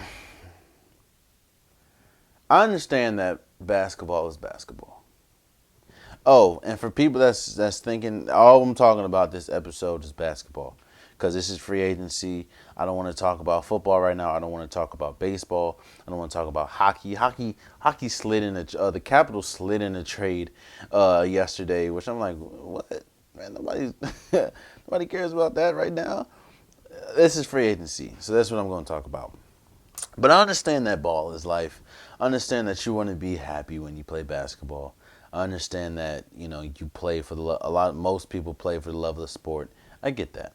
I understand that basketball is basketball. Oh, and for people that's thinking all I'm talking about this episode is basketball, because this is free agency. I don't want to talk about football right now. I don't want to talk about baseball. I don't want to talk about hockey. Hockey slid in the Capitals slid in a trade yesterday, which I'm like, what? Man, nobody cares about that right now. This is free agency, so that's what I'm going to talk about. But I understand that ball is life. I understand that you want to be happy when you play basketball. I understand that you play for most people play for the love of the sport. I get that.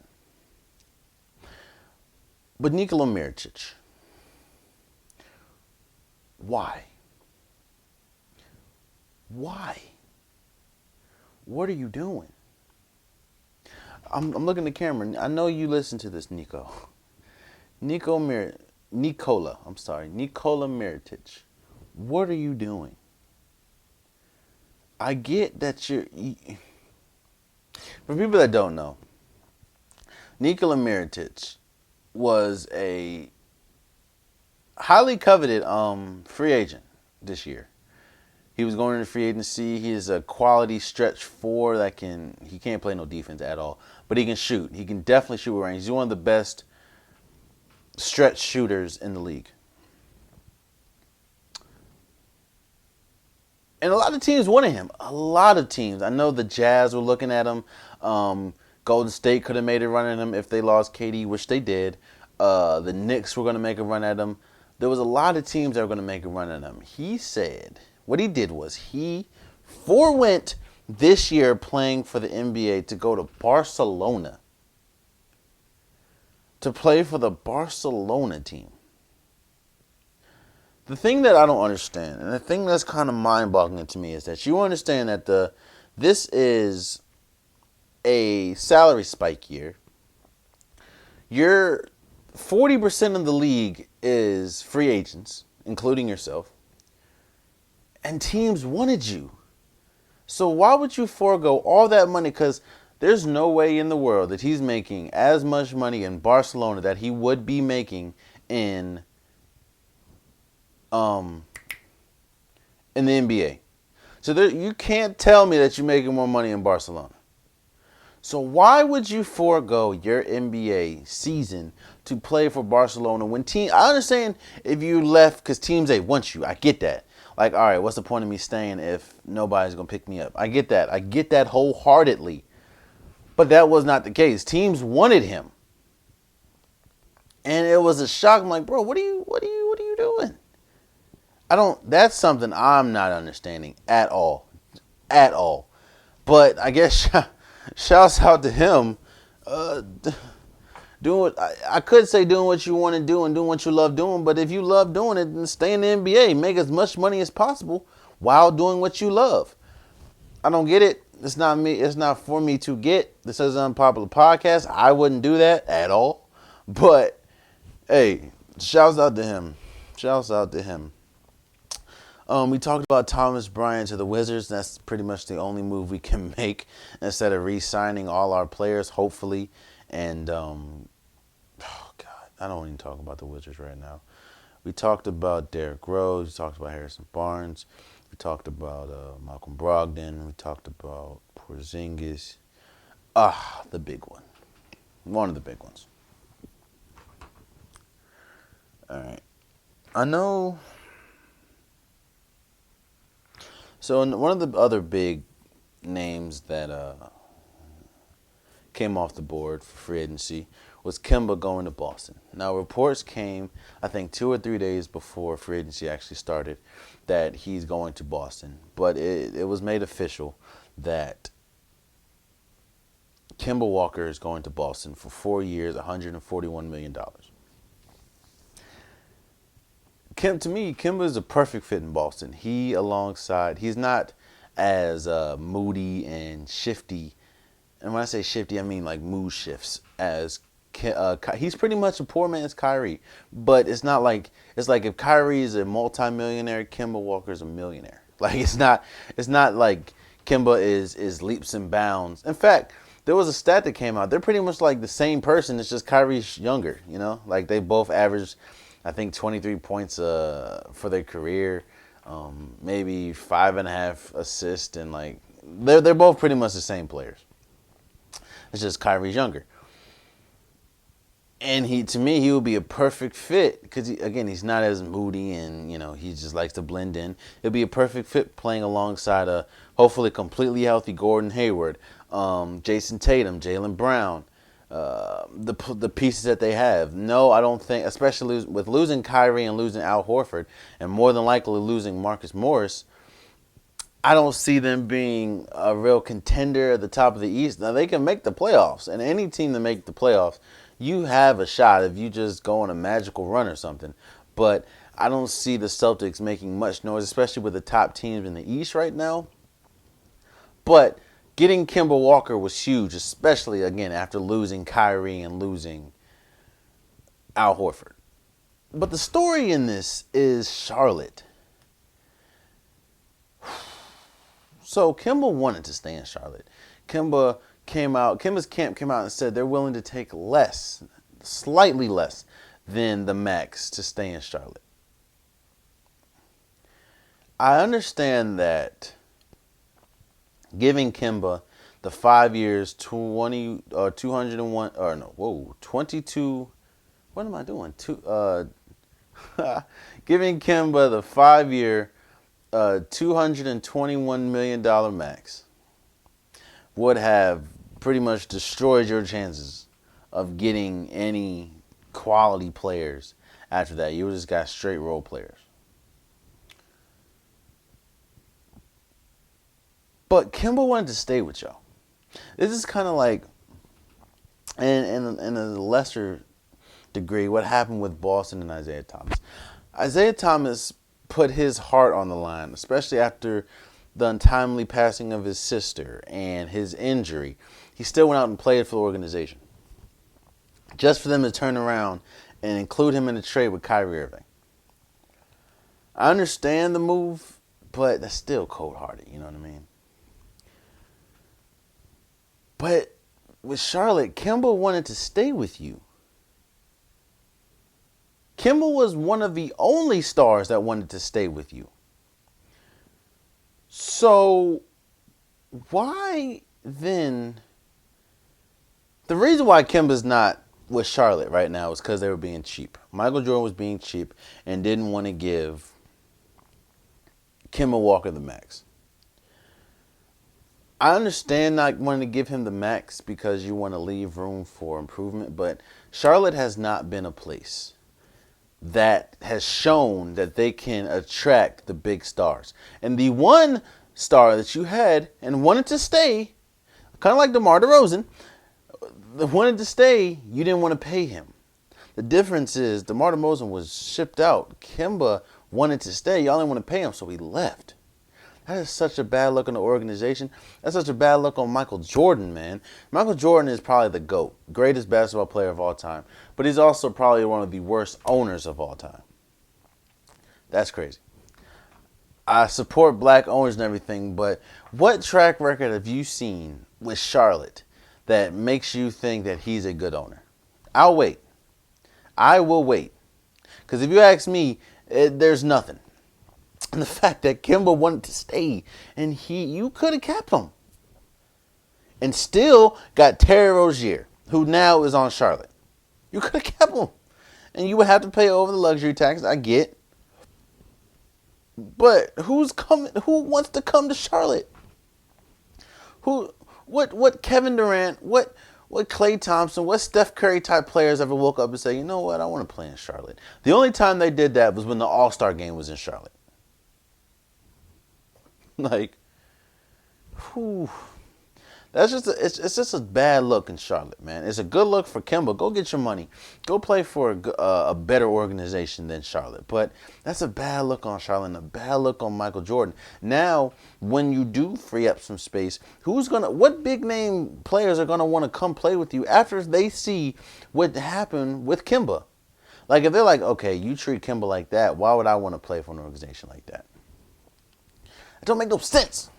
But Nikola Mirotic, why? Why? What are you doing? I'm looking at the camera. I know you listen to this, Nico. Nikola Mirotic. What are you doing? I get that for people that don't know, Nikola Mirotic was a highly coveted free agent this year. He was going into free agency. He is a quality stretch four he can't play no defense at all, but he can shoot. He can definitely shoot with range. He's one of the best stretch shooters in the league. And a lot of teams wanted him. A lot of teams. I know the Jazz were looking at him. Golden State could have made a run at him if they lost KD, which they did. The Knicks were going to make a run at him. There was a lot of teams that were going to make a run at him. He said, what he did was he forewent this year playing for the NBA to go to Barcelona. To play for the Barcelona team. The thing that I don't understand, and the thing that's kind of mind-boggling to me, is that you understand that this is a salary spike year. You're 40% of the league is free agents, including yourself, and teams wanted you. So why would you forego all that money? Because there's no way in the world that he's making as much money in Barcelona that he would be making in the NBA. So you can't tell me that you're making more money in Barcelona. So why would you forego your NBA season to play for Barcelona when I understand if you left because teams want you. I get that. Like, all right, what's the point of me staying if nobody's going to pick me up? I get that. I get that wholeheartedly. But that was not the case. Teams wanted him. And it was a shock. I'm like, bro, what are you doing? That's something I'm not understanding at all. At all. But I guess shouts out to him. I could say doing what you want to do and doing what you love doing, but if you love doing it, then stay in the NBA. Make as much money as possible while doing what you love. I don't get it. It's not me. It's not for me to get. This is an Unpopular podcast. I wouldn't do that at all. But, hey, shouts out to him. Shouts out to him. We talked about Thomas Bryant to the Wizards. That's pretty much the only move we can make instead of re-signing all our players, hopefully. And, oh, God, I don't even talk about the Wizards right now. We talked about Derrick Rose. We talked about Harrison Barnes. We talked about Malcolm Brogdon. We talked about Porzingis. The big one. One of the big ones. All right. I know. So one of the other big names that came off the board for free agency was Kemba going to Boston. Now, reports came, I think, 2 or 3 days before free agency actually started that he's going to Boston. But it was made official that Kemba Walker is going to Boston for 4 years, $141 million. To me, Kemba is a perfect fit in Boston. He's not as moody and shifty. And when I say shifty, I mean like mood shifts. He's pretty much a poor man's Kyrie. But it's like if Kyrie is a multimillionaire, Kemba Walker is a millionaire. Like it's not like Kemba is leaps and bounds. In fact, there was a stat that came out. They're pretty much like the same person. It's just Kyrie's younger, Like they both averaged, I think, 23 points for their career, maybe 5.5 assists, and like they're both pretty much the same players. It's just Kyrie's younger. And to me, he would be a perfect fit because again, he's not as moody, and he just likes to blend in. It'd be a perfect fit playing alongside a hopefully completely healthy Gordon Hayward, Jason Tatum, Jaylen Brown, the pieces that they have. No, I don't think, especially with losing Kyrie and losing Al Horford, and more than likely losing Marcus Morris, I don't see them being a real contender at the top of the East. Now, they can make the playoffs, and any team that make the playoffs, you have a shot if you just go on a magical run or something. But I don't see the Celtics making much noise, especially with the top teams in the East right now. But getting Kemba Walker was huge, especially, again, after losing Kyrie and losing Al Horford. But the story in this is Charlotte. So Kemba wanted to stay in Charlotte. Kemba's camp came out and said they're willing to take less, slightly less than the max to stay in Charlotte. I understand that giving Kemba the 5 years, 201, or no, whoa, 22, what am I doing? Giving Kemba the 5 year, $221 million max would have pretty much destroyed your chances of getting any quality players after that. You just got straight role players. But Kemba wanted to stay with y'all. This is kind of like, in a lesser degree, what happened with Boston and Isaiah Thomas. Isaiah Thomas put his heart on the line, especially after the untimely passing of his sister and his injury. He still went out and played for the organization, just for them to turn around and include him in the trade with Kyrie Irving. I understand the move, but that's still cold-hearted, you know what I mean? But with Charlotte, Kemba wanted to stay with you. Kemba was one of the only stars that wanted to stay with you. So, why then? The reason why Kemba's not with Charlotte right now is because they were being cheap. Michael Jordan was being cheap and didn't want to give Kemba Walker the max. I understand not wanting to give him the max because you want to leave room for improvement, but Charlotte has not been a place that has shown that they can attract the big stars. And the one star that you had and wanted to stay, kind of like DeMar DeRozan, wanted to stay, you didn't want to pay him. The difference is DeMar DeRozan was shipped out. Kemba wanted to stay. Y'all didn't want to pay him, so he left. That is such a bad look on the organization. That's such a bad look on Michael Jordan, man. Michael Jordan is probably the GOAT, greatest basketball player of all time. But he's also probably one of the worst owners of all time. That's crazy. I support black owners and everything, but what track record have you seen with Charlotte that makes you think that he's a good owner? I'll wait. I will wait. Because if you ask me, there's nothing. And the fact that Kemba wanted to stay, and you could have kept him. And still got Terry Rozier, who now is on Charlotte. You could have kept him. And you would have to pay over the luxury tax, I get. But who's coming? Who wants to come to Charlotte? What Kevin Durant, what Klay Thompson, what Steph Curry type players ever woke up and say, you know what, I want to play in Charlotte? The only time they did that was when the All-Star game was in Charlotte. Like, whew. It's just a bad look in Charlotte, man. It's a good look for Kemba. Go get your money. Go play for a better organization than Charlotte. But that's a bad look on Charlotte and a bad look on Michael Jordan. Now, when you do free up some space, what big name players are gonna want to come play with you after they see what happened with Kemba? Like, if they're like, okay, you treat Kemba like that, why would I want to play for an organization like that? It don't make no sense.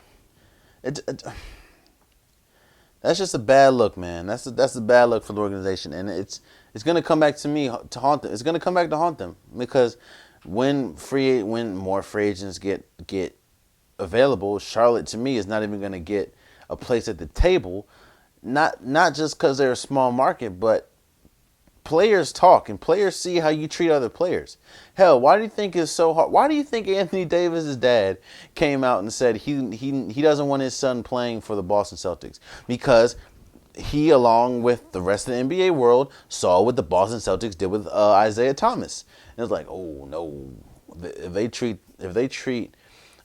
That's just a bad look, man. That's a bad look for the organization, and it's gonna come back to me to haunt them. It's gonna come back to haunt them because when more free agents get available, Charlotte to me is not even gonna get a place at the table. Not just because they're a small market, but players talk and players see how you treat other players. Hell, why do you think it's so hard? Why do you think Anthony Davis' dad came out and said he doesn't want his son playing for the Boston Celtics? Because he, along with the rest of the NBA world, saw what the Boston Celtics did with Isaiah Thomas. And it was like, oh no, if they treat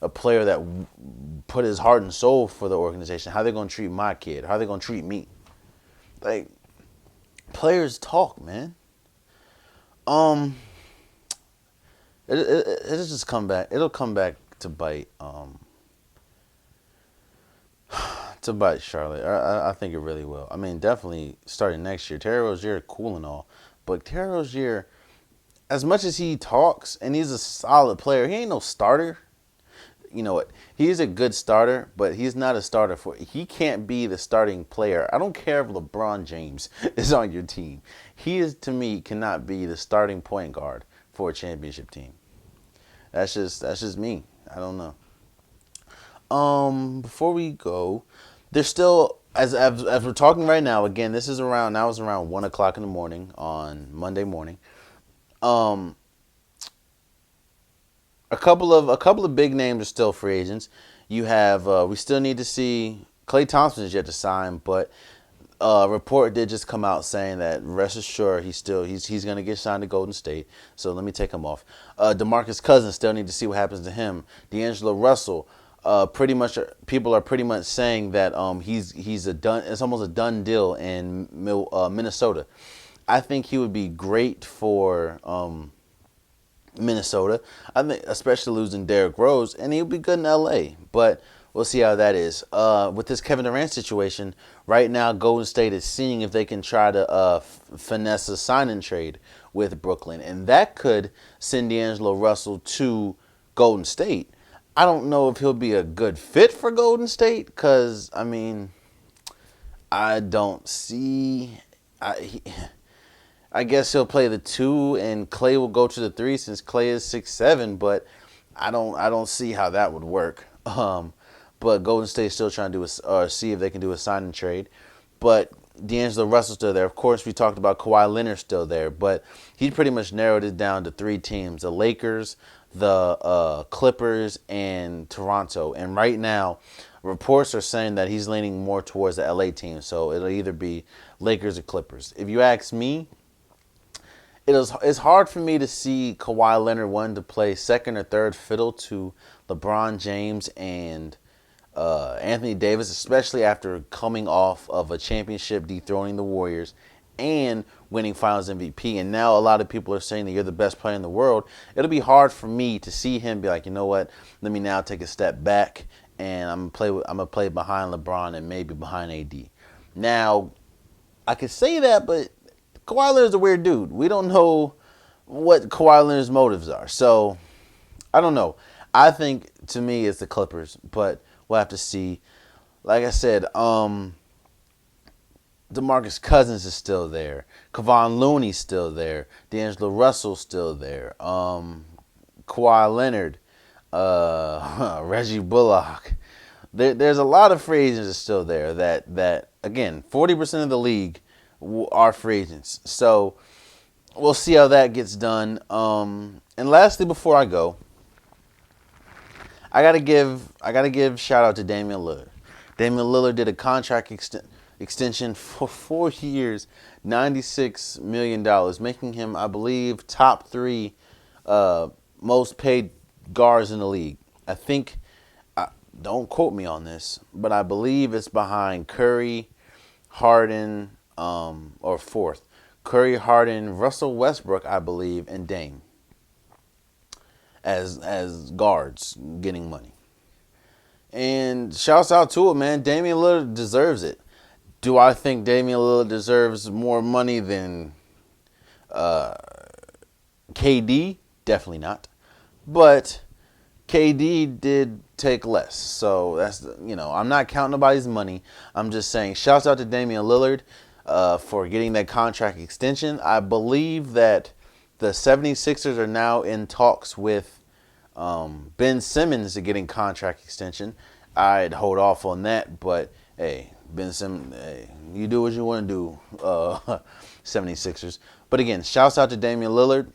a player that put his heart and soul for the organization, how are they going to treat my kid? How are they going to treat me? Like, players talk, man. It'll just come back. It'll come back to bite. To bite Charlotte. I think it really will. I mean, definitely starting next year. Terry Rozier, cool and all, but Terry Rozier, as much as he talks and he's a solid player, he ain't no starter. You know what? He's a good starter, but he's not a starter for. He can't be the starting player. I don't care if LeBron James is on your team. He is, to me, cannot be the starting point guard for a championship team. That's just me. I don't know. Before we go, there's still as we're talking right now. Again, this is around 1:00 in the morning on Monday morning. A couple of big names are still free agents. You have we still need to see Klay Thompson is yet to sign, but a report did just come out saying that rest assured he's going to get signed to Golden State. So let me take him off. DeMarcus Cousins, still need to see what happens to him. D'Angelo Russell, pretty much people are pretty much saying that he's a done. It's almost a done deal in Minnesota. I think he would be great for Minnesota. I think especially losing Derrick Rose, and he'll be good in LA. But we'll see how that is. With this Kevin Durant situation, right now Golden State is seeing if they can try to finesse a sign and trade with Brooklyn, and that could send D'Angelo Russell to Golden State. I don't know if he'll be a good fit for Golden State because, I mean, I don't see. I guess he'll play the 2 and Klay will go to the 3 since Klay is 6'7", but I don't see how that would work. But Golden State's still trying to do see if they can do a sign and trade. But D'Angelo Russell's still there. Of course, we talked about Kawhi Leonard still there, but he pretty much narrowed it down to 3 teams: the Lakers, the Clippers, and Toronto. And right now, reports are saying that he's leaning more towards the LA team. So it'll either be Lakers or Clippers. If you ask me, it's hard for me to see Kawhi Leonard wanting to play second or third fiddle to LeBron James and Anthony Davis, especially after coming off of a championship, dethroning the Warriors, and winning Finals MVP. And now a lot of people are saying that you're the best player in the world. It'll be hard for me to see him be like, you know what? Let me now take a step back, and I'm gonna play behind LeBron and maybe behind AD. Now, I could say that, but Kawhi Leonard's a weird dude. We don't know what Kawhi Leonard's motives are. So, I don't know. I think, to me, it's the Clippers. But we'll have to see. Like I said, DeMarcus Cousins is still there. Kevon Looney's still there. D'Angelo Russell's still there. Kawhi Leonard. Reggie Bullock. There's a lot of free agents still there that again, 40% of the league are free agents. So we'll see how that gets done. And lastly, before I go, I gotta give shout out to Damian Lillard. Damian Lillard did a contract extension for 4 years, $96 million, making him, I believe, top 3 most paid guards in the league. I think, don't quote me on this, but I believe it's behind Curry, Harden, or 4th. Curry, Harden, Russell Westbrook, I believe, and Dame as guards getting money. And shouts out to it, man. Damian Lillard deserves it. Do I think Damian Lillard deserves more money than KD? Definitely not. But KD did take less. So that's, I'm not counting nobody's money. I'm just saying shouts out to Damian Lillard for getting that contract extension. I believe that the 76ers are now in talks with Ben Simmons to getting contract extension. I'd hold off on that, but hey, Ben Simmons, hey, you do what you want to do, 76ers. But again, shouts out to Damian Lillard.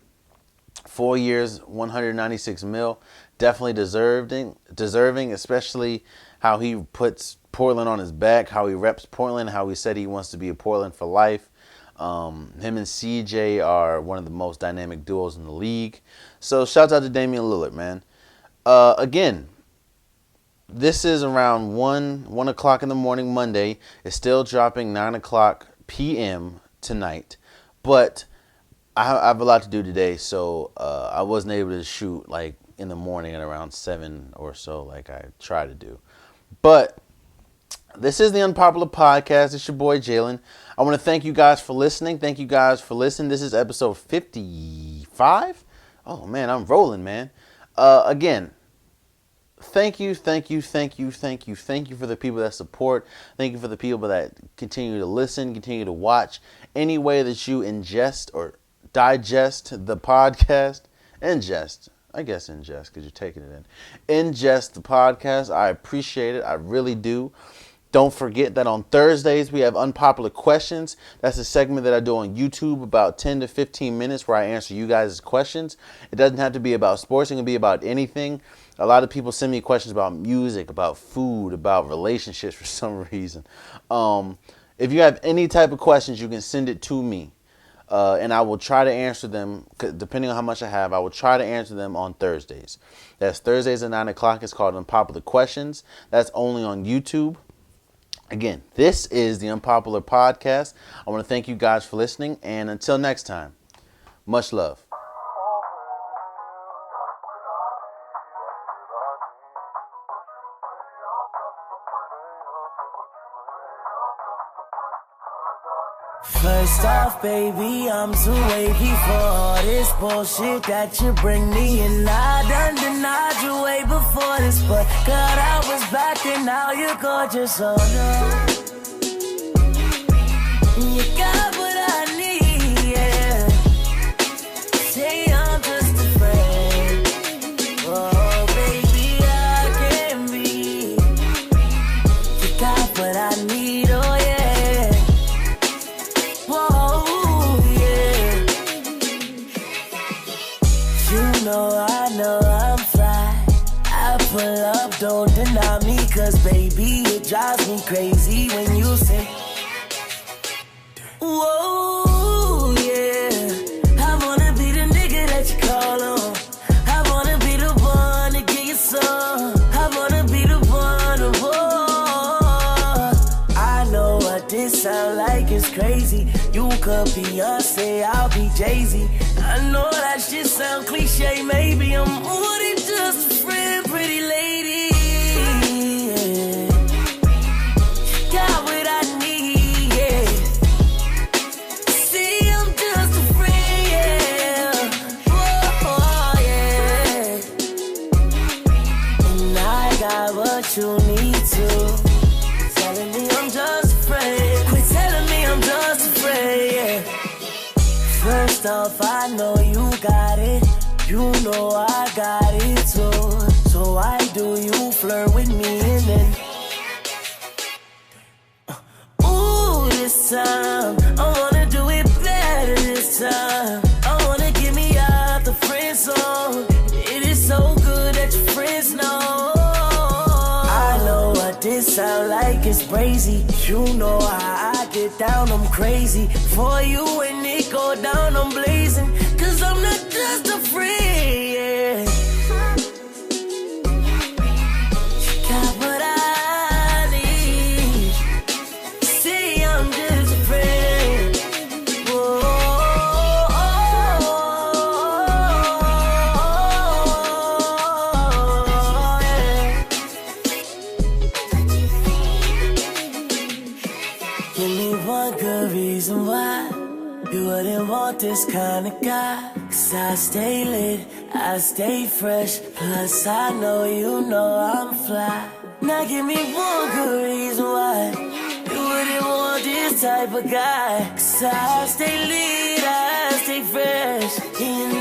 4 years, 196 mil. Definitely deserving, especially how he puts Portland on his back, how he reps Portland, how he said he wants to be a Portland for life. Him and CJ are one of the most dynamic duos in the league. So shouts out to Damian Lillard, man. Again, this is around 1 o'clock in the morning Monday. It's still dropping 9 o'clock p.m. tonight. But I have a lot to do today, so I wasn't able to shoot like in the morning at around 7 or so like I try to do. But this is the Unpopular Podcast. It's your boy Jalen. I want to thank you guys for listening. Thank you guys for listening. This is episode 55. Oh, man, I'm rolling, man. Again, thank you for the people that support. Thank you for the people that continue to listen, continue to watch. Any way that you ingest or digest the podcast, ingest because you're taking it in. Ingest the podcast. I appreciate it. I really do. Don't forget that on Thursdays we have Unpopular Questions. That's a segment that I do on YouTube, about 10 to 15 minutes, where I answer you guys' questions. It doesn't have to be about sports. It can be about anything. A lot of people send me questions about music, about food, about relationships for some reason. If you have any type of questions, you can send it to me. And I will try to answer them, depending on how much I have. I will try to answer them on Thursdays. That's Thursdays at 9 o'clock. It's called Unpopular Questions. That's only on YouTube. Again, this is the Unpopular Podcast. I want to thank you guys for listening. And until next time, much love. First off, baby, I'm too wavy for all this bullshit that you bring me. And I done denied you way before this, but God, I was back and now you're gorgeous, oh no. You got what I need, yeah. Say I'm just a friend. Oh, baby, I can be. You got what I need, oh yeah. Whoa, yeah. You know I'm fly. I pull up, don't deny me, cause baby, it drives me crazy when you say, whoa, yeah. I wanna be the nigga that you call on. I wanna be the one to get you some. I wanna be the one to war. I know what this sound like is crazy. You could be Beyonce, I'll be Jay-Z. I know that shit sound cliche, maybe I'm more than just a friend, pretty lady. Yeah. Got what I need, yeah. See, I'm just a friend, yeah. Whoa, yeah. And I got what you need to. Telling me I'm just a friend. Quit telling me I'm just a friend, yeah. First off, I know you got it. You know I got it too. So why do you flirt with me and then ooh, this time I wanna do it better this time. I wanna get me out the friend zone. It is so good that your friends know. I know what this sound like is crazy. You know how I get down, I'm crazy. For you and it go down, I'm blazing. Cause I'm not just a friend, yeah. You got what I need. See, I'm just a friend. Whoa, yeah. Give me one good reason why you wouldn't want this kind of guy. Cause I stay lit, I stay fresh. Plus I know you know I'm fly. Now give me one good reason why you wouldn't want this type of guy. Cause I stay lit, I stay fresh. And